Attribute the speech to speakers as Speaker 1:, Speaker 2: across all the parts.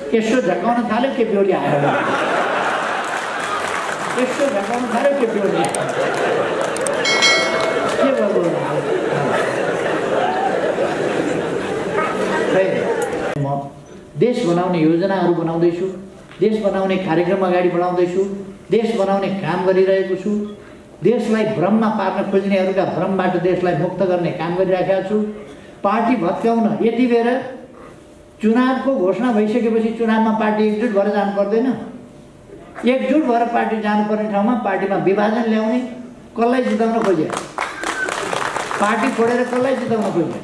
Speaker 1: यसो झकाउन थाल्यो केपी ओली आयो, यसो झकाउन थाल्यो केपी ओली आयो। के भयो? म देश बनाउने योजनाहरू बनाउँदैछु, देश बनाउने कार्यक्रम अगाडि बढाउँदैछु, देश बनाउने काम गरिरहेको छु, देशलाई भ्रममा पार्न खोज्नेहरूका भ्रमबाट देशलाई मुक्त गर्ने काम गरिरहेको छु। पार्टी भत्काउन यति बेर चुनावको घोषणा भइसकेपछि चुनावमा पार्टी एकजुट भएर जानु पर्दैन। एकजुट भएर पार्टी जानुपर्ने ठाउँमा पार्टीमा विभाजन ल्याउने, कसलाई जिताउन खोजे, पार्टी फोडेर कसलाई जिताउन खोजे,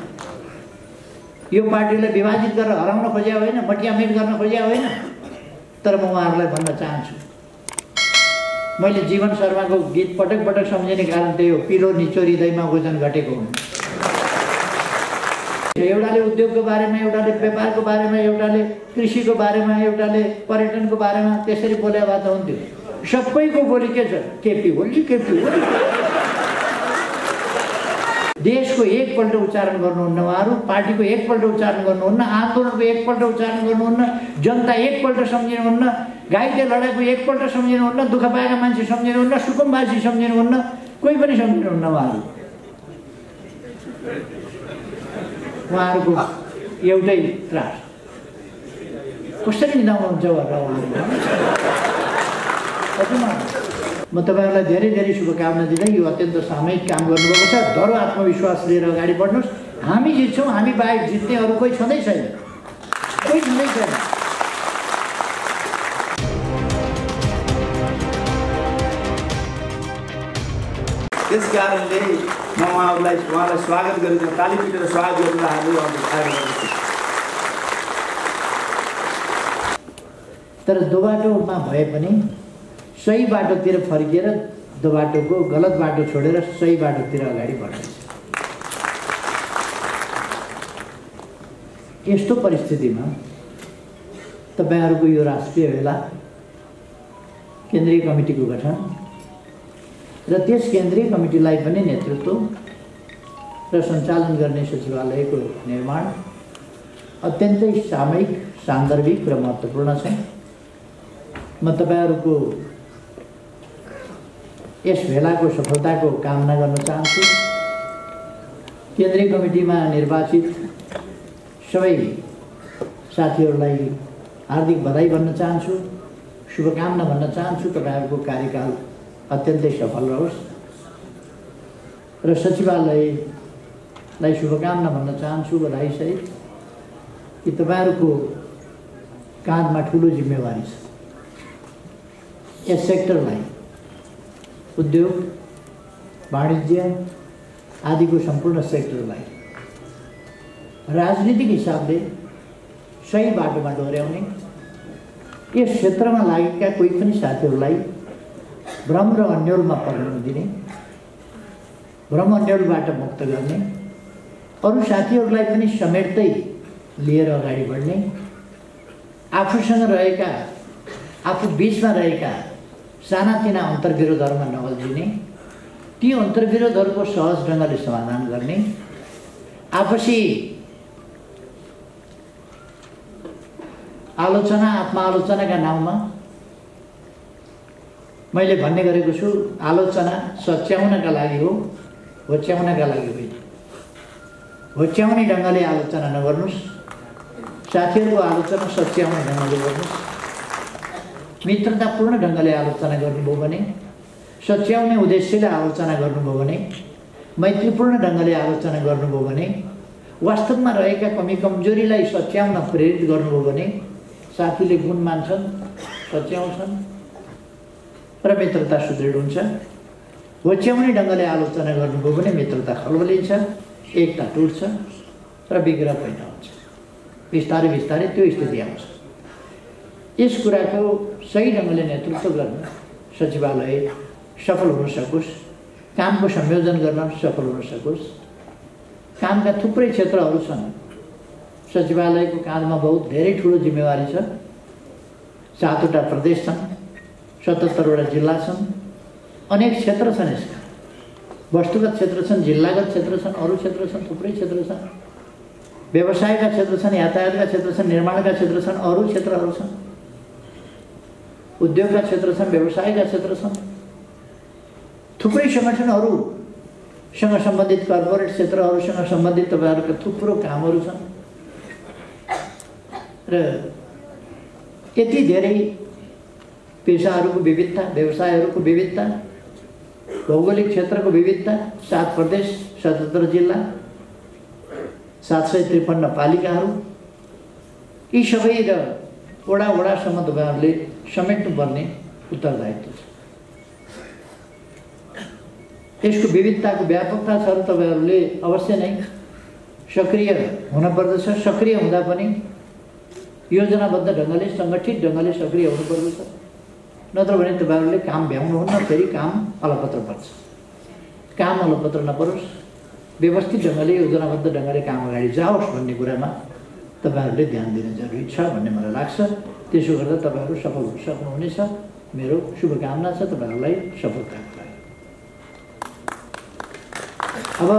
Speaker 1: यो पार्टीलाई विभाजित गरेर हराउन खोजे होइन, मटियामेट गर्न खोजे होइन। तर म उहाँहरूलाई भन्न चाहन्छु, मैले जीवन शर्माको गीत पटक पटक सम्झिने कारण त्यही हो, पिलो निचोरी दैमा वजन घटेको हुनु। एउटाले उद्योगको बारेमा, एउटाले व्यापारको बारेमा, एउटाले कृषिको बारेमा, एउटाले पर्यटनको बारेमा त्यसरी बोले भए त हुन्थ्यो। सबैको बोली के छ? केपी ओली, केपी ओली। देशको एकपल्ट उच्चारण गर्नुहुन्न उहाँहरू, पार्टीको एकपल्ट उच्चारण गर्नुहुन्न, आन्दोलनको एकपल्ट उच्चारण गर्नुहुन्न, जनता एकपल्ट सम्झिनुहुन्न, घाइते लडाइँको एकपल्ट सम्झिनुहुन्न, दुःख पाएका मान्छे सम्झिनुहुन्न, सुकुम्बासी सम्झिनुहुन्न, कोही पनि सम्झिनुहुन्न उहाँहरू। उहाँहरूको एउटै त्रास, कसरी निधाउनुहुन्छ भनेर म तपाईँहरूलाई धेरै धेरै शुभकामना दिँदै यो अत्यन्त सामूहिक काम गर्नुभएको छ। दह्रो आत्मविश्वास लिएर अगाडि बढ्नुहोस्। हामी जित्छौँ, हामी बाहेक जित्ने अरू कोही छँदै छैन, कोही छँदै छैन।
Speaker 2: त्यस कारणले म उहाँलाई स्वागत गरेर ताली पिटेर स्वागत गरेर हामी
Speaker 1: तर दोबाटोमा भए पनि सही बाटोतिर फर्किएर दोबाटोको गलत बाटो छोडेर सही बाटोतिर अगाडि बढ्दैछ। यस्तो परिस्थितिमा तपाईँहरूको यो राष्ट्रिय भेला केन्द्रीय कमिटीको गठन र त्यस केन्द्रीय कमिटीलाई पनि नेतृत्व र सञ्चालन गर्ने सचिवालयको निर्माण अत्यन्तै सामयिक, सान्दर्भिक र महत्त्वपूर्ण छ। म तपाईँहरूको यस भेलाको सफलताको कामना गर्न चाहन्छु। केन्द्रीय कमिटीमा निर्वाचित सबै साथीहरूलाई हार्दिक बधाई भन्न चाहन्छु, शुभकामना भन्न चाहन्छु। तपाईँहरूको कार्यकाल अत्यन्तै सफल रहोस् र सचिवालयलाई शुभकामना भन्न चाहन्छु बधाईसहित कि तपाईँहरूको काँधमा ठुलो जिम्मेवारी छ। यस सेक्टरलाई उद्योग, वाणिज्य आदिको सम्पूर्ण सेक्टरलाई राजनीतिक हिसाबले सही बाटोमा डोर्याउने, यस क्षेत्रमा लागेका कोही पनि साथीहरूलाई भ्रम र अन्योलमा पर्न नदिने, भ्रम अन्योलबाट मुक्त गर्ने, अरू साथीहरूलाई पनि समेट्दै लिएर अगाडि बढ्ने, आफूसँग रहेका, आफू बिचमा रहेका सानातिना अन्तर्विरोधहरूमा नअल्झिने, ती अन्तर्विरोधहरूको सहज ढङ्गले समाधान गर्ने, आपसी आलोचना, आत्मआलोचनाका नाउँमा मैले भन्ने गरेको छु, आलोचना सच्याउनका लागि हो, होच्याउनका लागि होइन। होच्याउने ढङ्गले आलोचना नगर्नुहोस्, साथीहरूको आलोचना सच्याउने ढङ्गले गर्नुहोस्। मित्रतापूर्ण ढङ्गले आलोचना गर्नुभयो भने, सच्याउने उद्देश्यले आलोचना गर्नुभयो भने, मैत्रीपूर्ण ढङ्गले आलोचना गर्नुभयो भने, वास्तवमा रहेका कमी कमजोरीलाई सच्याउन प्रेरित गर्नुभयो भने साथीले गुण मान्छन्, सच्याउँछन् र मित्रता सुदृढ हुन्छ। होच्याउने ढङ्गले आलोचना गर्नुभयो भने मित्रता खलबलिन्छ, एकता टुट्छ र विग्रह पैदा हुन्छ। बिस्तारै बिस्तारै त्यो स्थिति आउँछ। यस कुराको सही ढङ्गले नेतृत्व गर्न सचिवालय सफल हुन सकोस्, कामको संयोजन गर्न सफल हुन सकोस्। कामका थुप्रै क्षेत्रहरू छन्। सचिवालयको काँधमा बहुत धेरै ठुलो जिम्मेवारी छ। 7वटा प्रदेश छन्, 77वटा जिल्ला छन्, अनेक क्षेत्र छन्। यसका वस्तुगत क्षेत्र छन्, जिल्लागत क्षेत्र छन्, अरू क्षेत्र छन्, थुप्रै क्षेत्र छन्। व्यवसायका क्षेत्र छन्, यातायातका क्षेत्र छन्, निर्माणका क्षेत्र छन्, अरू क्षेत्रहरू छन्, उद्योगका क्षेत्र छन्, व्यवसायका क्षेत्र छन्, थुप्रै सङ्गठनहरूसँग सम्बन्धित कर्पोरेट क्षेत्रहरूसँग सम्बन्धित तपाईँहरूका थुप्रो कामहरू छन् र यति धेरै पेसाहरूको विविधता, व्यवसायहरूको विविधता, भौगोलिक क्षेत्रको विविधता, 7 प्रदेश, 77 जिल्ला, 753 पालिकाहरू, यी सबै र वडासम्म तपाईँहरूले समेट्नुपर्ने उत्तरदायित्व छ। यसको विविधताको व्यापकता छ र तपाईँहरूले अवश्य नै सक्रिय हुनुपर्दछ। सक्रिय हुँदा पनि योजनाबद्ध ढङ्गले, सङ्गठित ढङ्गले सक्रिय हुनुपर्दछ, नत्र भने तपाईँहरूले काम भ्याउनुहुन्न, फेरि काम अलपत्र पर्छ। काम अलपत्र नपरोस्, व्यवस्थित ढङ्गले, योजनाबद्ध ढङ्गले काम अगाडि जाओस् भन्ने कुरामा तपाईँहरूले ध्यान दिन जरुरी छ भन्ने मलाई लाग्छ। त्यसो गर्दा तपाईँहरू सफल हुन सक्नुहुनेछ। मेरो शुभकामना छ तपाईँहरूलाई सफलताको लागि। अब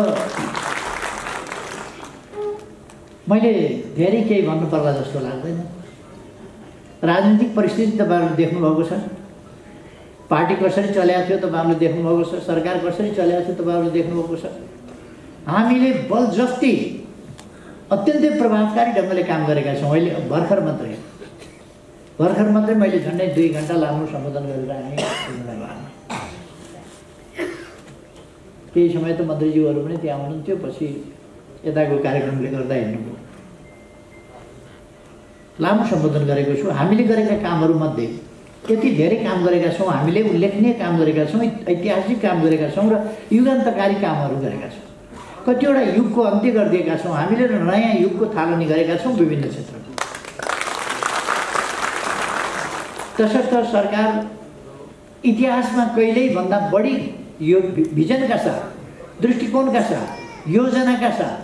Speaker 1: मैले धेरै केही भन्नु पर्ला जस्तो लाग्दैन। राजनीतिक परिस्थिति तपाईँहरूले देख्नुभएको छ, पार्टी कसरी चलेको थियो तपाईँहरूले देख्नुभएको छ, सरकार कसरी चलेको थियो तपाईँहरूले देख्नुभएको छ। हामीले बलजफ्ती अत्यन्तै प्रभावकारी ढङ्गले काम गरेका छौँ। अहिले भर्खर मात्रै मैले झन्डै 2 घन्टा लामो सम्बोधन गरेर आएँ। केही समय त मन्त्रीज्यूहरू पनि त्यहाँ हुनुहुन्थ्यो, पछि यताको कार्यक्रमले गर्दा हिँड्नुभयो। लामो सम्बोधन गरेको छु। हामीले गरेका कामहरूमध्ये यति धेरै काम गरेका छौँ, हामीले उल्लेखनीय काम गरेका छौँ, ऐतिहासिक काम गरेका छौँ र युगान्तकारी कामहरू गरेका छौँ। कतिवटा युगको अन्त्य गरिदिएका छौँ हामीले र नयाँ युगको थालनी गरेका छौँ विभिन्न क्षेत्रमा। तसर्थ सरकार इतिहासमा कहिल्यै भन्दा बढी यो भिजनका साथ, दृष्टिकोणका साथ, योजनाका साथ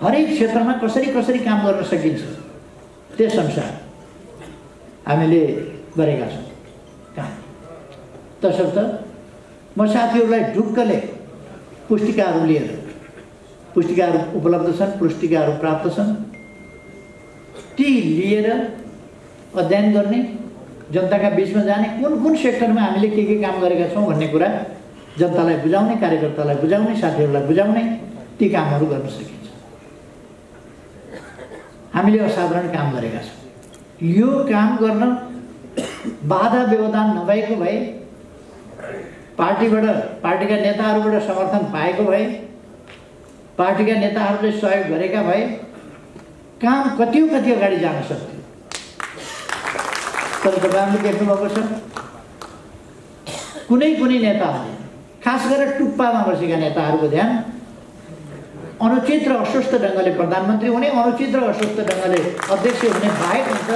Speaker 1: हरेक क्षेत्रमा कसरी काम गर्न सकिन्छ त्यसअनुसार हामीले गरेका छौँ काम। तसर्थ म साथीहरूलाई ढुक्कले पुस्तिकाहरू लिएर, पुस्तिकाहरू उपलब्ध छन्, पुस्तिकाहरू प्राप्त छन्, ती लिएर अध्ययन गर्ने, जनताका बिचमा जाने, कुन सेक्टरमा हामीले के काम गरेका छौँ भन्ने कुरा जनतालाई बुझाउने, कार्यकर्तालाई बुझाउने, साथीहरूलाई बुझाउने, ती कामहरू गर्न सकिन्छ। हामीले असाधारण काम गरेका छौँ। यो काम गर्न बाधा व्यवधान नभएको भए, पार्टीका नेताहरूबाट समर्थन पाएको भए, पार्टीका नेताहरूले सहयोग गरेका भए काम कति अगाडि जान सक्थ्यो। तर तपाईँहरूले देख्नुभएको छ कुनै नेताहरूले, खास गरेर टुप्पामा बसेका नेताहरूको ध्यान अनुचित र अस्वस्थ ढङ्गले प्रधानमन्त्री हुने, अनुचित र अस्वस्थ ढङ्गले अध्यक्ष हुने बाहेक हुन्छ।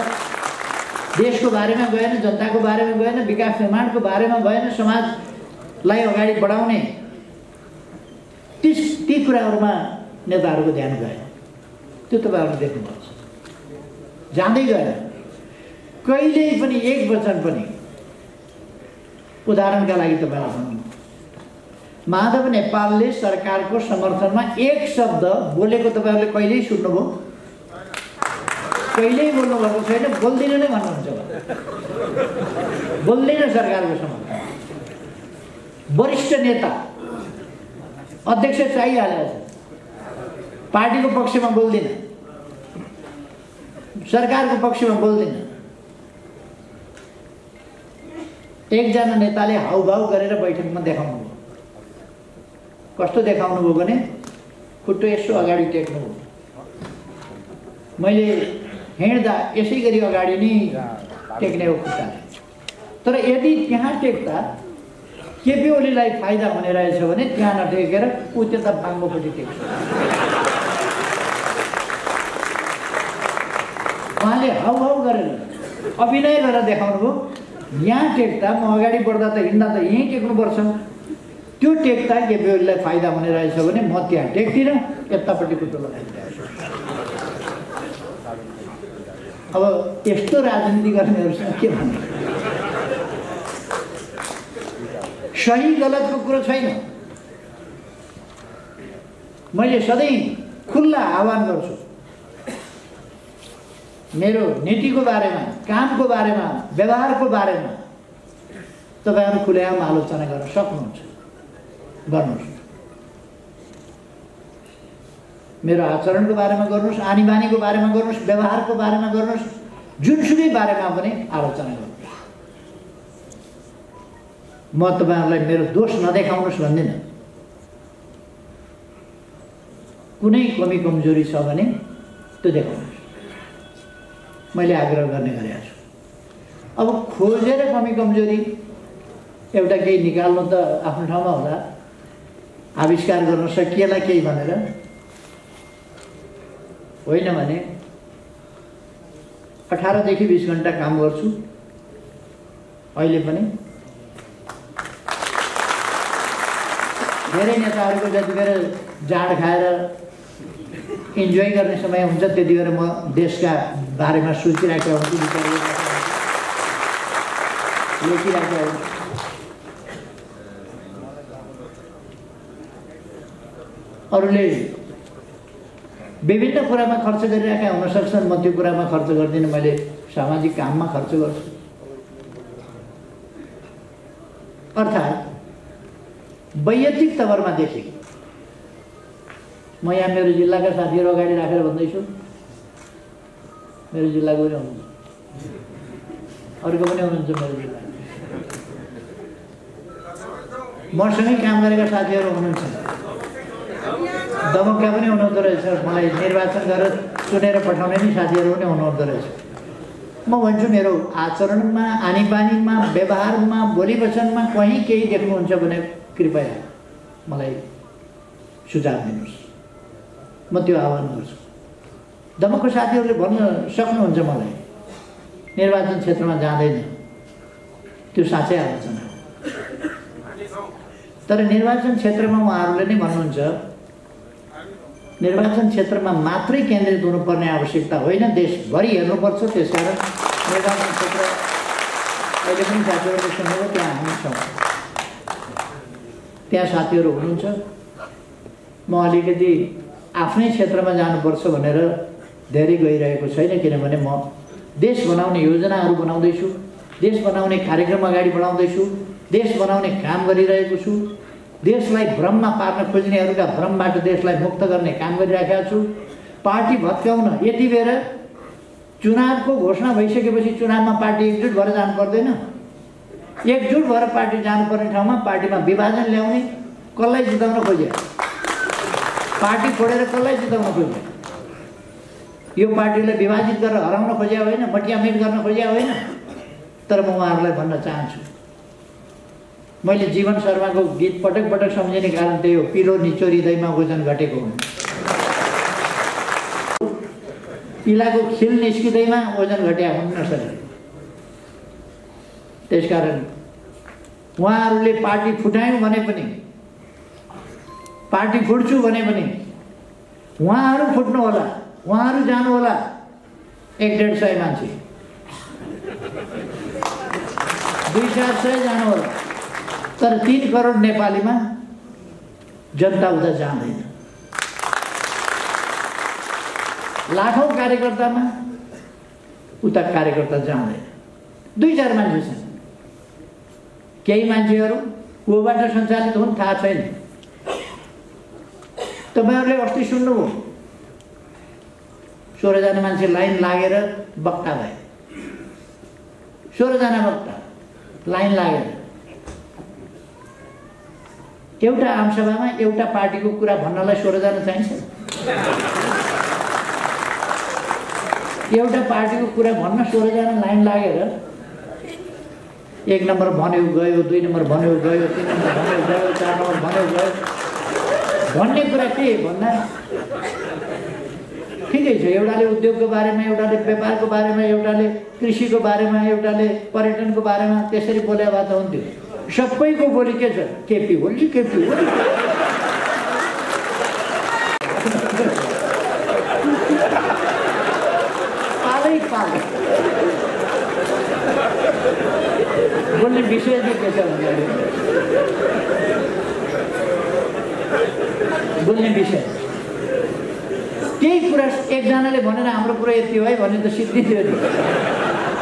Speaker 1: देशको बारेमा गएन, जनताको बारेमा गएन, विकास निर्माणको बारेमा गएन, समाजलाई अगाडि बढाउने ती कुराहरूमा नेताहरूको ध्यान गएन। त्यो तपाईँहरूले देख्नुपर्छ। जाँदै गएन। कहिल्यै पनि एक वचन पनि, उदाहरणका लागि तपाईँलाई भन्नु, माधव नेपालले सरकारको समर्थनमा एक शब्द बोलेको तपाईँहरूले कहिल्यै सुन्नुभयो? कहिल्यै बोल्नुभएको छैन। बोल्दिनँ नै भन्नुहुन्छ। बोल्दैन सरकारको समर्थन। वरिष्ठ नेता अध्यक्ष चाहिहालेको छ, पार्टीको पक्षमा बोल्दिन, सरकारको पक्षमा बोल्दिन। एकजना नेताले हाउभाउ गरेर बैठकमा देखाउनु भयो। कस्तो देखाउनु भयो भने खुट्टो यसो अगाडि टेक्नुभयो। मैले हिँड्दा यसै गरी अगाडि नै टेक्ने हो खुट्टाले। तर यदि त्यहाँ टेक्दा केपी ओलीलाई फाइदा हुने रहेछ भने त्यहाँ नटेकेर ऊ त्यता बाङ्गोपट्टि टेक्छ। उहाँले हाउभाउ गरेर अभिनय गरेर देखाउनु भयो। यहाँ टेक्दा म अगाडि बढ्दा त हिँड्दा त यहीँ टेक्नुपर्छ। त्यो टेक्दा केपी ओलीलाई फाइदा हुने रहेछ भने म त्यहाँ टेक्दिनँ, यतापट्टि खुट्टो लगाइदिन्छु। अब यस्तो राजनीति गर्नेहरूसँग के भन्नु? सही गलतको कुरो छैन। मैले सधैँ खुल्ला आह्वान गर्छु, मेरो नीतिको बारेमा, कामको बारेमा, व्यवहारको बारेमा तपाईहरु खुलेआम आलोचना गर्न सक्नुहुन्छ, गर्नुहोस्। मेरो आचरणको बारेमा गर्नुहोस्, आनी बानीको बारेमा गर्नुहोस्, व्यवहारको बारेमा गर्नुहोस्, जुनसुकै बारेमा पनि आलोचना गर्नुहोस्। म तपाईहरुलाई मेरो दोष नदेखाउनुहोस् भन्दिनँ। कुनै कमी कमजोरी छ भने त्यो देखाउनुहोस्, मैले आग्रह गर्ने गरेको छु। अब खोजेर कमी कमजोरी एउटा केही निकाल्नु त आफ्नो ठाउँमा होला, आविष्कार गर्न सकिएला केही भनेर होइन भने 18 देखि 20 घण्टा काम गर्छु अहिले पनि। धेरै नेताहरूको जतिबेर जाड खाएर इन्जोय गर्ने समय हुन्छ त्यतिबेर म देशका बारेमा सोचिराखेको हुन्छु, लेखिराखेको हुन्छु। अरूले विभिन्न कुरामा खर्च गरिरहेका हुन सक्छन्, म त्यो कुरामा खर्च गर्दिनँ, मैले सामाजिक काममा खर्च गर्छु। अर्थात् वैयक्तिक तवरमा देखेँ। म यहाँ मेरो जिल्लाका साथीहरू अगाडि राखेर भन्दैछु, मेरो जिल्लाको पनि हुनुहुन्छ, अरूको पनि हुनुहुन्छ मेरो जिल्ला। मसँगै काम गरेका साथीहरू हुनुहुन्छ, दमकका पनि हुनुहुँदो रहेछ, मलाई निर्वाचन गरेर चुनेर पठाउने नि साथीहरू पनि हुनुहुँदो रहेछ। म भन्छु मेरो आचरणमा, आनी बानीमा, व्यवहारमा, बोली वचनमा कहीँ केही देख्नुहुन्छ भने कृपया मलाई सुझाव दिनुहोस्, म त्यो आह्वान गर्छु। दमकको साथीहरूले भन्न सक्नुहुन्छ मलाई निर्वाचन क्षेत्रमा जाँदैन, त्यो साँच्चै आलोचना हो। तर निर्वाचन क्षेत्रमा उहाँहरूले नै भन्नुहुन्छ निर्वाचन क्षेत्रमा मात्रै केन्द्रित हुनुपर्ने आवश्यकता होइन, देशभरि हेर्नुपर्छ। त्यसकारण निर्वाचन क्षेत्र अहिले पनि साथीहरूले सुनेर त्यहाँ हामी छौँ, त्यहाँ साथीहरू हुनुहुन्छ। म अलिकति आफ्नै क्षेत्रमा जानुपर्छ भनेर धेरै गइरहेको छैन, किनभने म देश बनाउने योजनाहरू बनाउँदैछु, देश बनाउने कार्यक्रम अगाडि बढाउँदैछु, देश बनाउने काम गरिरहेको छु, देशलाई भ्रममा पार्न खोज्नेहरूका भ्रमबाट देशलाई मुक्त गर्ने काम गरिरहेको छु। पार्टी भत्काउन यति बेर चुनावको घोषणा भइसकेपछि चुनावमा पार्टी एकजुट भएर जानु पर्दैन। एकजुट भएर पार्टी जानुपर्ने ठाउँमा पार्टीमा विभाजन ल्याउने, कसलाई जिताउन खोजे, पार्टी फोडेर कसलाई जिताउन खोजे, यो पार्टीलाई विभाजित गरेर हराउन खोज्या होइन, मटियामेट गर्न खोज्या होइन। तर म उहाँहरूलाई भन्न चाहन्छु, मैले जीवन शर्माको गीत पटक पटक सम्झिने कारण त्यही हो, पिलो निचोरिँदैमा ओजन घटेको हुन्। पिलाको खिल निस्किँदैमा ओजन घट्या हुन्न सर। त्यसकारण उहाँहरूले पार्टी फुटायौँ भने पनि, पार्टी फुट्छु भने पनि उहाँहरू फुट्नु होला, उहाँहरू जानु होला। 100-150 मान्छे, 200-400 जानु होला, तर 3 करोड नेपालीमा जनता उता जाँदैन। लाखौं कार्यकर्तामा उता कार्यकर्ता जाँदैन, 2-4 मान्छे छन्। केही मान्छेहरू कोबाट सञ्चालित हुन् थाहा छैन। तपाईहरुले अस्ति सुन्नुभयो 16 जना मान्छे लाइन लागेर वक्ता भए, 16 जना वक्ता लाइन लागेर एउटा आमसभामा एउटा पार्टीको कुरा भन्नलाई 16 जना चाहिन्छ। एउटा पार्टीको कुरा भन्न 16 जना लाइन लागेर 1 नम्बर भन्यो गयो, 2 नम्बर भन्यो गयो, 3 नम्बर भन्यो गयो, 4 नम्बर भन्यो गयो भन्ने कुरा के भन्दा ठिकै छ। एउटाले उद्योगको बारेमा, एउटाले व्यापारको बारेमा, एउटाले कृषिको बारेमा, एउटाले पर्यटनको बारेमा त्यसरी बोले भए त हुन्थ्यो। सबैको बोली के छ? केपी ओली, केपी ओली। पालै पालै बोल्ने विषय चाहिँ के छ भन्दाखेरि बोल्ने विषय त्यही कुरा एकजनाले भनेर हाम्रो कुरा यति हो है भने त सिद्धिन्थ्यो नि।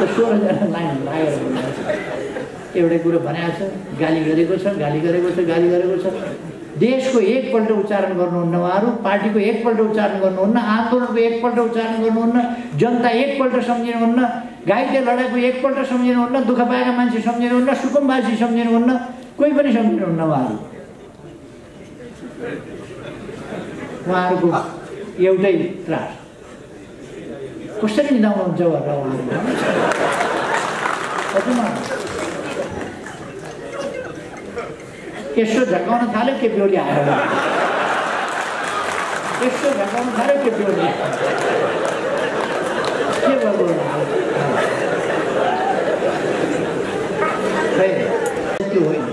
Speaker 1: त 16जना लाइन लागेर एउटै कुरो भनेको छ, गाली गरेको छ, गाली गरेको छ, गाली गरेको छ। देशको एकपल्ट उच्चारण गर्नुहुन्न उहाँहरू, पार्टीको एकपल्ट उच्चारण गर्नुहुन्न, आन्दोलनको एकपल्ट उच्चारण गर्नुहुन्न, जनता एकपल्ट सम्झिनुहुन्न, घाइते लडाइँको एकपल्ट सम्झिनुहुन्न, दुःख पाएका मान्छे सम्झिनुहुन्न, सुकुम्बासी सम्झिनुहुन्न, कोही पनि सम्झिनुहुन्न उहाँहरू। उहाँहरूको एउटै त्रास कसरी निदाउनुहुन्छ भनेर उहाँहरू यसो झकाउन थाल्यो के बेहुली आएर, यसो झकाउन थाल्यो के बेहुली के गर्नु त्यो होइन।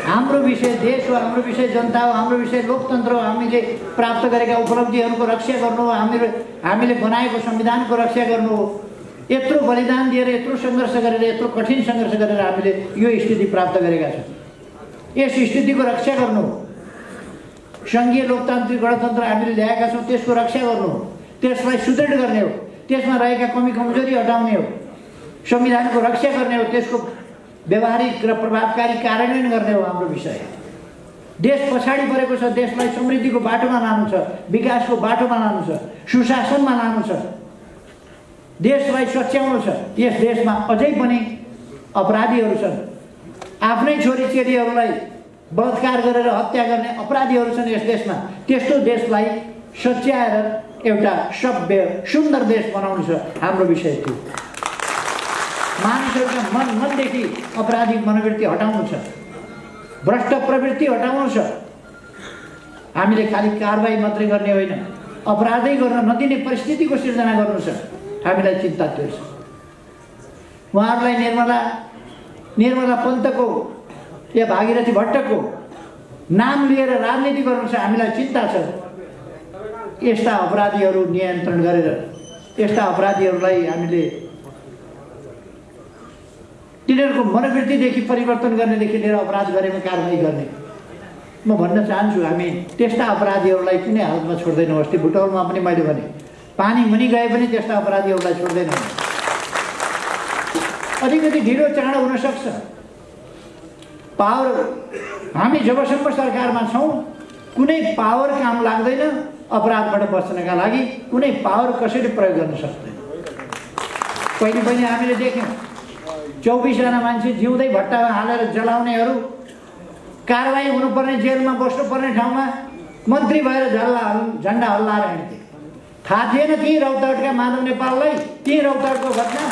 Speaker 1: हाम्रो विषय देश हो, हाम्रो विषय जनता हो, हाम्रो विषय लोकतन्त्र हो, हामीले प्राप्त गरेका उपलब्धिहरूको रक्षा गर्नु हो, हामीले बनाएको संविधानको रक्षा गर्नु हो। यत्रो बलिदान दिएर, यत्रो सङ्घर्ष गरेर, यत्रो कठिन सङ्घर्ष गरेर हामीले यो स्थिति प्राप्त गरेका छौँ। यस स्थितिको रक्षा गर्नु हो। सङ्घीय लोकतान्त्रिक गणतन्त्र हामीले ल्याएका छौँ, त्यसको रक्षा गर्नु हो, त्यसलाई सुदृढ गर्ने हो, त्यसमा रहेका कमी कमजोरी हटाउने हो, संविधानको रक्षा गर्ने हो, त्यसको व्यवहारिक र प्रभावकारी कार्यान्वयन गर्ने हो हाम्रो विषय। देश पछाडि परेको छ, देशलाई समृद्धिको बाटोमा लानु छ, विकासको बाटोमा लानु छ, सुशासनमा लानु छ, देशलाई सच्याउनु छ। यस देशमा अझै पनि अपराधीहरू छन्, आफ्नै छोरीचेलीहरूलाई बलात्कार गरेर हत्या गर्ने अपराधीहरू छन् यस देशमा। त्यस्तो देशलाई सच्याएर एउटा सभ्य सुन्दर देश बनाउनु छ हाम्रो विषय थियो। मानिसहरूका मनदेखि अपराधिक मनोवृत्ति हटाउनु छ, भ्रष्ट प्रवृत्ति हटाउनु छ। हामीले खालि कारबाही मात्रै गर्ने होइन, अपराधै गर्न नदिने परिस्थितिको सिर्जना गर्नु छ। हामीलाई चिन्ता त्यो छ। उहाँहरूलाई निर्मला पन्तको या भागीरथी भट्टको नाम लिएर राजनीति गर्नु छ, हामीलाई चिन्ता छ। यस्ता अपराधीहरू नियन्त्रण गरेर, यस्ता अपराधीहरूलाई हामीले तिनीहरूको मनोवृत्तिदेखि परिवर्तन गर्नेदेखि लिएर अपराध गरेमा कारवाही गर्ने। म भन्न चाहन्छु, हामी त्यस्ता अपराधीहरूलाई कुनै हालतमा छोड्दैनौँ। अस्ति बुटौलमा पनि मैले भने, पानी मुनि गए पनि त्यस्ता अपराधीहरूलाई छोड्दैनौँ। अलिकति ढिलो चाँडो हुनसक्छ। पावर, हामी जबसम्म सरकारमा छौँ कुनै पावर काम लाग्दैन अपराधबाट बच्नका लागि। कुनै पावर कसैले प्रयोग गर्न सक्दैन। पहिले हामीले देख्यौँ 24जना मान्छे जिउँदै भट्टामा हालेर जलाउनेहरू कारवाही हुनुपर्ने, जेलमा बस्नुपर्ने ठाउँमा मन्त्री भएर झन्डा हल्लाएर हिँड्थे। थाहा थिएन ती रौतहटका माधव नेपाललाई, ती रौतहटको घटना,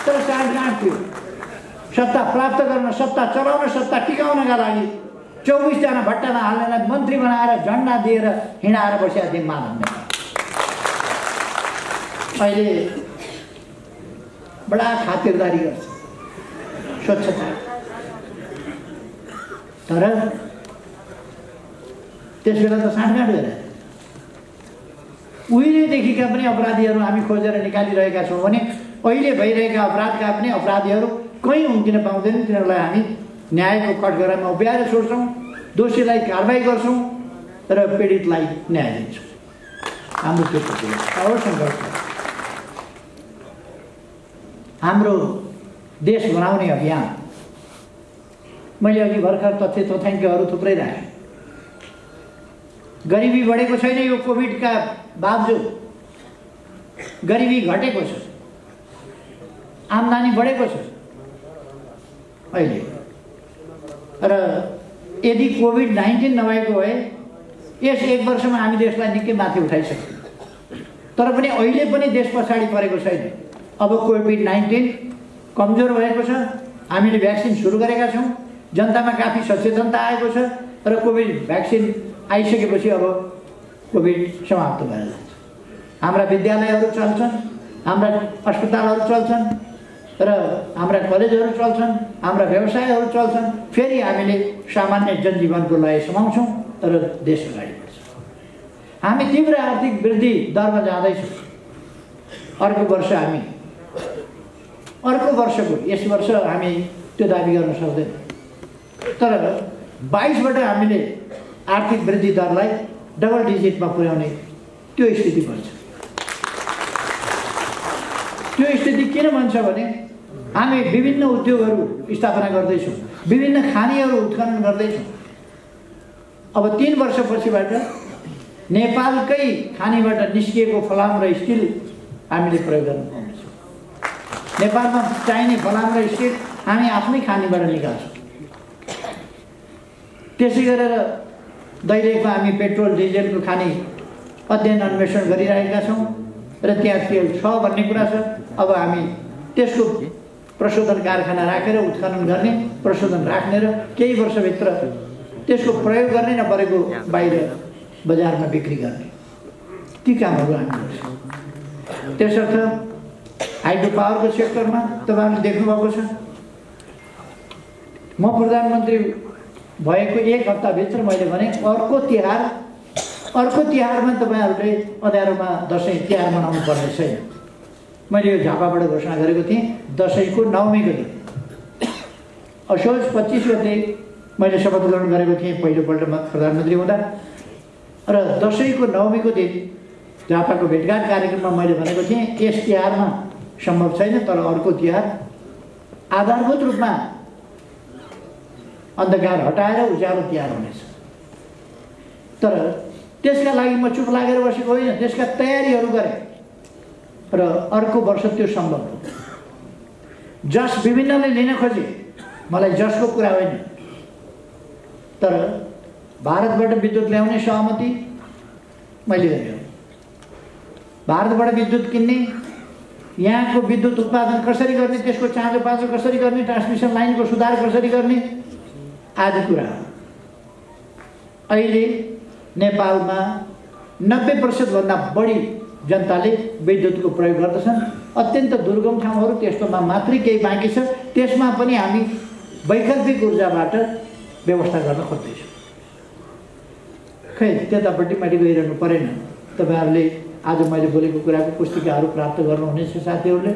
Speaker 1: तर साँठगाँठ थियो। सत्ता प्राप्त गर्न, सत्ता चलाउन, सत्ता टिकाउनका लागि 24जना भट्टामा हाल्नेलाई मन्त्री बनाएर झन्डा दिएर हिँडाएर बसेका थिए माधव नेपाल। अहिले बडा खातिरदारी गर्छ, स्वच्छता, तर त्यस बेला त साँठगाँठ गरेर उहिलेदेखिका पनि अपराधीहरू हामी खोजेर निकालिरहेका छौँ भने अहिले भइरहेका अपराधका पनि अपराधीहरू कहीँ उम्किन पाउँदैनन्। तिनीहरूलाई हामी न्यायको कठघरामा उभ्याएर छोड्छौँ, दोषीलाई कारवाही गर्छौँ र पीडितलाई न्याय दिन्छौँ। हाम्रो त्यो सङ्घर्ष, हाम्रो देश बनाउने अभियान। मैले अघि भर्खर तथ्य तथ्याङ्कहरू थुप्रै राखेँ। गरिबी बढेको छैन यो कोभिडका बावजुद, गरिबी घटेको छ, आम्दानी बढेको छ अहिले। र यदि कोभिड-19 नभएको भए यस 1 वर्षमा हामी देशलाई निकै माथि उठाइसक्यौँ। तर पनि अहिले पनि देश पछाडि परेको छैन। अब कोभिड-19 कमजोर भएको छ, हामीले भ्याक्सिन सुरु गरेका छौँ, जनतामा काफी सचेतनता आएको छ र कोभिड भ्याक्सिन आइसकेपछि अब कोभिड समाप्त भएर जान्छ। हाम्रा विद्यालयहरू चल्छन्, हाम्रा अस्पतालहरू चल्छन् र हाम्रा कलेजहरू चल्छन्, हाम्रा व्यवसायहरू चल्छन्। फेरि हामीले सामान्य जनजीवनको लय समाउँछौँ र देश अगाडि बढ्छ। हामी तीव्र आर्थिक वृद्धि दरमा जाँदैछौँ। अर्को वर्षको यस वर्ष हामी त्यो दाबी गर्न सक्दैनौँ, तर 22बाट हामीले आर्थिक वृद्धि दरलाई डबल डिजिटमा पुर्याउने त्यो स्थिति बन्छ। त्यो स्थिति किन बन्छ भने हामी विभिन्न उद्योगहरू स्थापना गर्दैछौँ, विभिन्न खानीहरू उत्खनन गर्दैछौँ। अब 3 वर्षपछिबाट नेपालकै खानीबाट निस्किएको फलाम र स्टिल हामीले प्रयोग गर्न पाउँछौँ। नेपालमा चाहिने फलाम र स्टिल हामी आफ्नै खानीबाट निकाल्छौँ। त्यसै गरेर दैलेखमा हामी पेट्रोल डिजेलको खानी अध्ययन अन्वेषण गरिरहेका छौँ र त्यहाँ तेल छ भन्ने कुरा छ। अब हामी त्यसको प्रशोधन कारखाना राखेर उत्खनन गर्ने, प्रशोधन राख्ने र केही वर्षभित्र त्यसको प्रयोग गर्ने र बरेको बाहिर बजारमा बिक्री गर्ने, ती कामहरू हामी गर्छौँ। त्यसर्थ हाइड्रो पावरको सेक्टरमा तपाईँहरूले देख्नुभएको छ, म प्रधानमन्त्री भएको 1 हप्ताभित्र मैले भने अर्को तिहारमा तपाईँहरूले अँध्यारोमा दसैँ तिहार मनाउनु पर्ने छैन। मैले यो झापाबाट घोषणा गरेको थिएँ। दसैँको 9मीको दिन असोज 25 गते मैले शपथ ग्रहण गरेको थिएँ पहिलोपल्टमा प्रधानमन्त्री हुँदा, र दसैँको 9मीको दिन झापाको भेटघाट कार्यक्रममा मैले भनेको थिएँ यस तिहारमा सम्भव छैन, तर अर्को तिहार आधारभूत रूपमा अन्धकार हटाएर उज्यालो तिहार हुनेछ। तर त्यसका लागि म चुप लागेर बसेको होइन, त्यसका तयारीहरू गरेँ र अर्को वर्ष त्यो सम्भव हो। जस विभिन्नले लिन खोजे, मलाई जसको कुरा होइन, तर भारतबाट विद्युत ल्याउने सहमति मैले गरेँ। भारतबाट विद्युत किन्ने, यहाँको विद्युत उत्पादन कसरी गर्ने, त्यसको चाँजो पाँचो कसरी गर्ने, ट्रान्समिसन लाइनको सुधार कसरी गर्ने आदि कुरा। अहिले नेपालमा 90% भन्दा बढी जनताले विद्युतको प्रयोग गर्दछन्। अत्यन्त दुर्गम ठाउँहरू त्यस्तोमा मात्रै केही बाँकी छ, त्यसमा पनि हामी वैकल्पिक ऊर्जाबाट व्यवस्था गर्न खोज्दैछौँ। खै त्यतापट्टि मैले गइरहनु परेन। तपाईँहरूले आज मैले बोलेको कुराको पुस्तिकाहरू प्राप्त गर्नुहुनेछ साथीहरूले,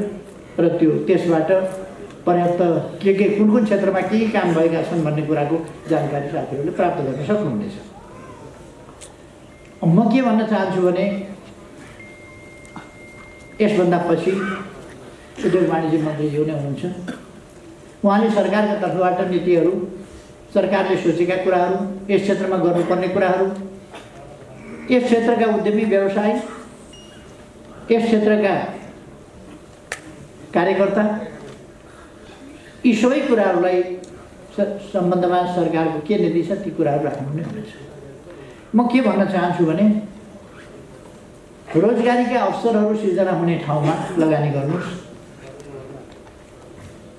Speaker 1: र त्यसबाट पर्याप्त के कुन क्षेत्रमा के काम भएका छन् भन्ने कुराको जानकारी साथीहरूले प्राप्त गर्न सक्नुहुनेछ। म के भन्न चाहन्छु भने यसभन्दा पछि उद्योग वाणिज्य मन्त्रीज्यू नै हुनुहुन्छ। उहाँले सरकारका तर्फबाट नीतिहरू, सरकारले सोचेका कुराहरू, यस क्षेत्रमा गर्नुपर्ने कुराहरू, यस क्षेत्रका उद्यमी व्यवसायी, यस क्षेत्रका कार्यकर्ता, यी सबै कुराहरूलाई सम्बन्धमा सरकारको के नीति छ ती कुराहरू राख्नु नै हुनेछ। म के भन्न चाहन्छु भने रोजगारीका अवसरहरू सिर्जना हुने ठाउँमा लगानी गर्नुहोस्,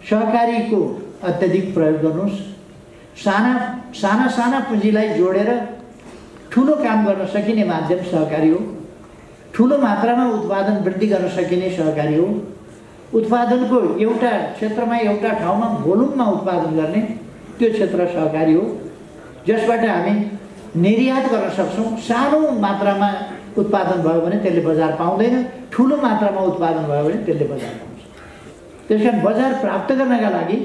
Speaker 1: सहकारीको अत्यधिक प्रयोग गर्नुहोस्, साना पुँजीलाई जोडेर ठुलो काम गर्न सकिने माध्यम सहकारी हो, ठुलो मात्रामा उत्पादन वृद्धि गर्न सकिने सहकारी हो, उत्पादनको एउटा क्षेत्रमा एउटा ठाउँमा भोल्युममा उत्पादन गर्ने त्यो क्षेत्र सहकारी हो, जसबाट हामी निर्यात गर्न सक्छौँ। सानो मात्रामा उत्पादन भयो भने त्यसले बजार पाउँदैन, ठुलो मात्रामा उत्पादन भयो भने त्यसले बजार पाउँछ। त्यसकारण बजार प्राप्त गर्नका लागि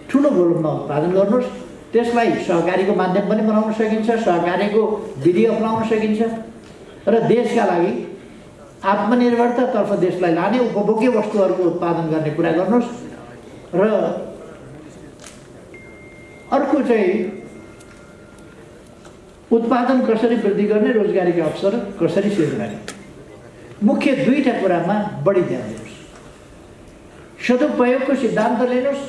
Speaker 1: ठुलो भोल्युममा उत्पादन गर्नुहोस्। त्यसलाई सहकारीको माध्यम पनि बनाउन सकिन्छ, सहकारीको विधि अपनाउन सकिन्छ र देशका लागि आत्मनिर्भरतातर्फ देशलाई लाने उपभोग्य वस्तुहरूको उत्पादन गर्ने कुरा गर्नुहोस्। र अर्को चाहिँ उत्पादन कसरी वृद्धि गर्ने, रोजगारीका अवसर कसरी सिर्जना गर्ने, मुख्य 2टा कुरामा बढी ध्यान दिनुहोस्। सदुपयोगको सिद्धान्त लिनुहोस्।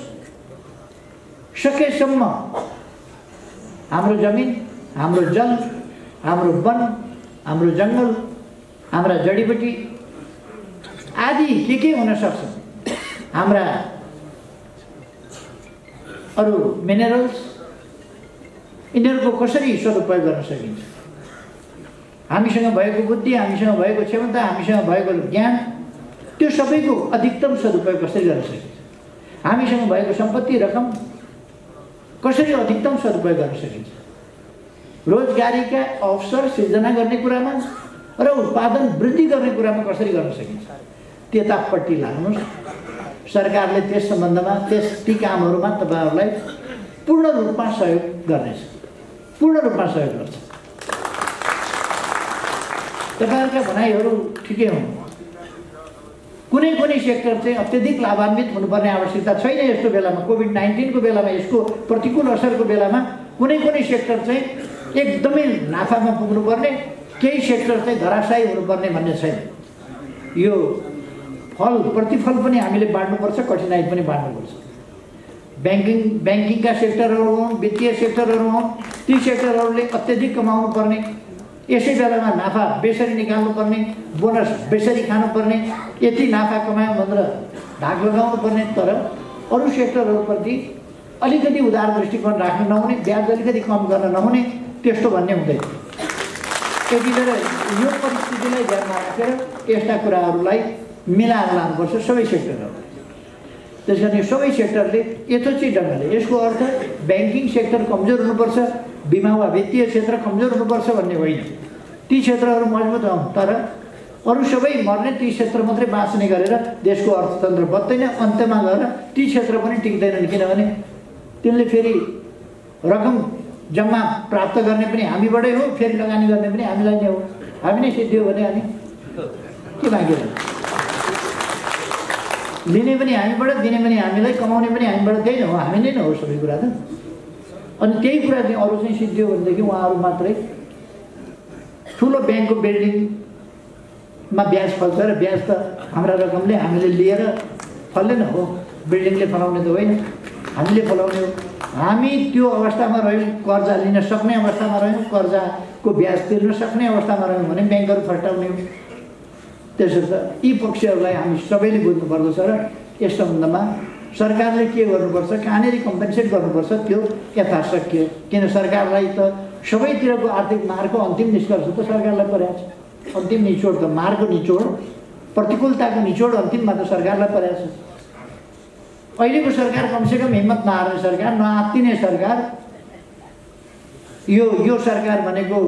Speaker 1: सकेसम्म हाम्रो जमिन, हाम्रो जल, हाम्रो वन, हाम्रो जङ्गल, हाम्रा जडीबुटी आदि के हुन सक्छ, हाम्रा अरू मिनरल्स, यिनीहरूको कसरी सदुपयोग गर्न सकिन्छ। हामीसँग भएको बुद्धि, हामीसँग भएको क्षमता, हामीसँग भएको ज्ञान, त्यो सबैको अधिकतम सदुपयोग कसरी गर्न सकिन्छ। हामीसँग भएको सम्पत्ति रकम कसरी अधिकतम सदुपयोग गर्न सकिन्छ। रोजगारीका अवसर सिर्जना गर्ने कुरामा र उत्पादन वृद्धि गर्ने कुरामा कसरी गर्न सकिन्छ त्यतापट्टि लाग्नुहोस्। सरकारले त्यस सम्बन्धमा ती कामहरूमा तपाईँहरूलाई पूर्ण रूपमा सहयोग गर्नेछ, पूर्ण रूपमा सहयोग गर्छ। तपाईँहरूका भनाइहरू ठिकै हुन्। कुनै कुनै सेक्टर चाहिँ अत्यधिक लाभान्वित हुनुपर्ने आवश्यकता छैन। यस्तो बेलामा कोभिड-19 को बेलामा यसको प्रतिकूल असरको बेलामा कुनै कुनै सेक्टर चाहिँ एकदमै नाफामा पुग्नुपर्ने, केही सेक्टर चाहिँ धराशायी हुनुपर्ने भन्ने छैन। यो प्रतिफल पनि हामीले बाँड्नुपर्छ, कठिनाइ पनि बाँड्नुपर्छ। ब्याङ्किङका सेक्टरहरू हुन्, वित्तीय सेक्टरहरू हुन्, ती सेक्टरहरूले अत्यधिक कमाउनु पर्ने, यसै बेलामा नाफा बेसरी निकाल्नुपर्ने, बोनस बेसरी खानुपर्ने, यति नाफा कमायो भनेर ढाक लगाउनु पर्ने। तर अरू सेक्टरहरूप्रति अलिकति उदार दृष्टिकोण राख्न नहुने, ब्याज अलिकति कम गर्न नहुने, त्यस्तो भन्ने हुँदैन। त्यति बेला यो परिस्थितिलाई ध्यानमा राखेर यस्ता कुराहरूलाई मिलाएर लानुपर्छ सबै सेक्टरहरू। त्यस कारण यो सबै सेक्टरले यथोचित ढङ्गले, यसको अर्थ ब्याङ्किङ सेक्टर कमजोर हुनुपर्छ, बिमा वा वित्तीय क्षेत्र कमजोर हुनुपर्छ भन्ने होइन। ती क्षेत्रहरू मजबुत हौँ, तर अरू सबै मर्ने, ती क्षेत्र मात्रै बाँच्ने गरेर देशको अर्थतन्त्र बत्दैन। अन्त्यमा गएर ती क्षेत्र पनि टिक्दैनन्, किनभने तिनले फेरि रकम जम्मा प्राप्त गर्ने पनि हामीबाटै हो, फेरि लगानी गर्ने पनि हामीलाई नै हो। हामी नै सिद्धियो भने अनि के बाँकी रह्यो? लिने पनि हामीबाट, दिने पनि हामीलाई, कमाउने पनि हामीबाट, त्यही हो, हामी नै हो सबै कुरा त। अनि त्यही कुरा चाहिँ अरू चाहिँ सिद्धियो भनेदेखि उहाँहरू मात्रै ठुलो ब्याङ्कको बिल्डिङमा ब्याज फल्छ र ब्याज त हाम्रा रकमले हामीले लिएर फल्दैन हो, बिल्डिङले फलाउने त होइन, हामीले फलाउने हो। हामी त्यो अवस्थामा रह्यौँ, कर्जा लिन सक्ने अवस्थामा रह्यौँ, कर्जाको ब्याज तिर्न सक्ने अवस्थामा रह्यौँ भने ब्याङ्कहरू फर्टाउने हो। त्यसर्थ यी पक्षहरूलाई हामी सबैले बुझ्नुपर्दछ र यस सम्बन्धमा सरकारले के गर्नुपर्छ, कहाँनिर कम्पेन्सेट गर्नुपर्छ त्यो यथाशक्य। किन सरकारलाई त सबैतिरको आर्थिक मारको अन्तिम निष्कर्ष त सरकारलाई परेको छ। अन्तिम निचोड त मारको निचोड, प्रतिकूलताको निचोड अन्तिममा त सरकारलाई परेको छ। अहिलेको सरकार कमसेकम हिम्मत नहार्ने सरकार, नआत्तिने सरकार, यो सरकार भनेको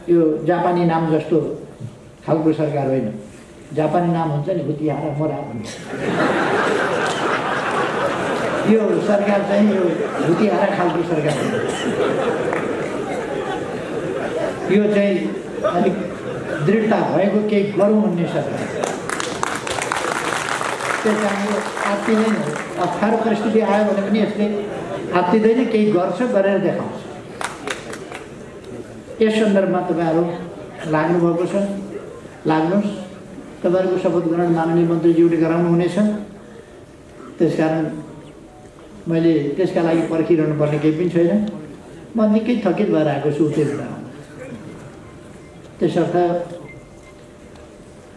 Speaker 1: यो जापानी नाम जस्तो खालको सरकार होइन। जापानी नाम हुन्छ नि हुतियारा मोरा भन्छ। यो सरकार चाहिँ यो हुतियारा खालको सरकार हो। यो चाहिँ अलिक दृढता भएको केही गरौँ भन्ने सरकार। त्यस कारण यो आत्तिँदैन। अप्ठ्यारो परिस्थिति आयो भने पनि यसले आत्तिँदैन, केही गर्छ, गरेर देखाउँछ। यस सन्दर्भमा तपाईँहरू लाग्नुभएको छ, लाग्नुहोस्। तपाईँहरूको शपथ ग्रहण माननीय मन्त्रीज्यूले गराउनु हुनेछ। त्यसकारण मैले त्यसका लागि पर्खिरहनु पर्ने केही पनि छैन। म निकै थकित भएर आएको छु त्यो बेलामा। त्यसर्थ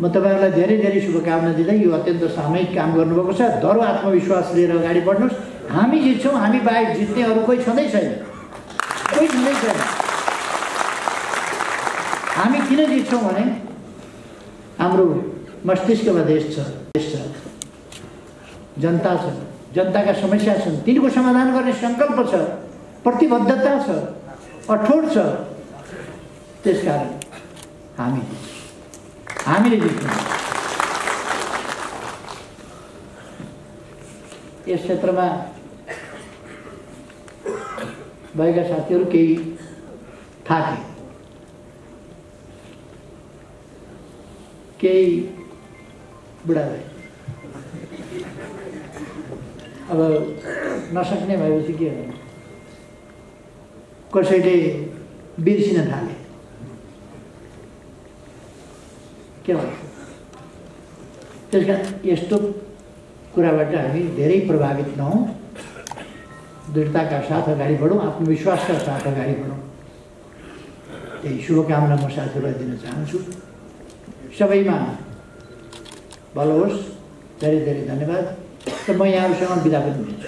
Speaker 1: म तपाईँहरूलाई धेरै धेरै शुभकामना दिँदै यो अत्यन्त सामूहिक काम गर्नुभएको छ। दह्रो आत्मविश्वास लिएर अगाडि बढ्नुहोस्। हामी जित्छौँ, हामी बाहेक जित्ने अरू कोही छँदै छैन, कोही छँदै छैन। हामी किन जित्छौँ भने हाम्रो मस्तिष्कमा देश छ, जनता छ, जनताका समस्या छन्, तिनको समाधान गर्ने सङ्कल्प छ, प्रतिबद्धता छ, अठोट छ। त्यसकारण हामीले जित्छौँ। यस क्षेत्रमा भएका साथीहरू केही थाके, केही बुढा भए। अब नसक्ने भएपछि के हो? कसैले बिर्सिन थाले। के भन्छ? त्यस कारण यस्तो कुराबाट हामी धेरै प्रभावित नहौँ, दृढताका साथ अगाडि बढौँ, आत्मविश्वासका साथ अगाडि बढौँ। त्यही शुभकामना म साथीहरूलाई दिन चाहन्छु। सबैमा भलो होस्। धेरै धेरै धन्यवाद। र म यहाँहरूसँग बिदा पनि दिन्छु।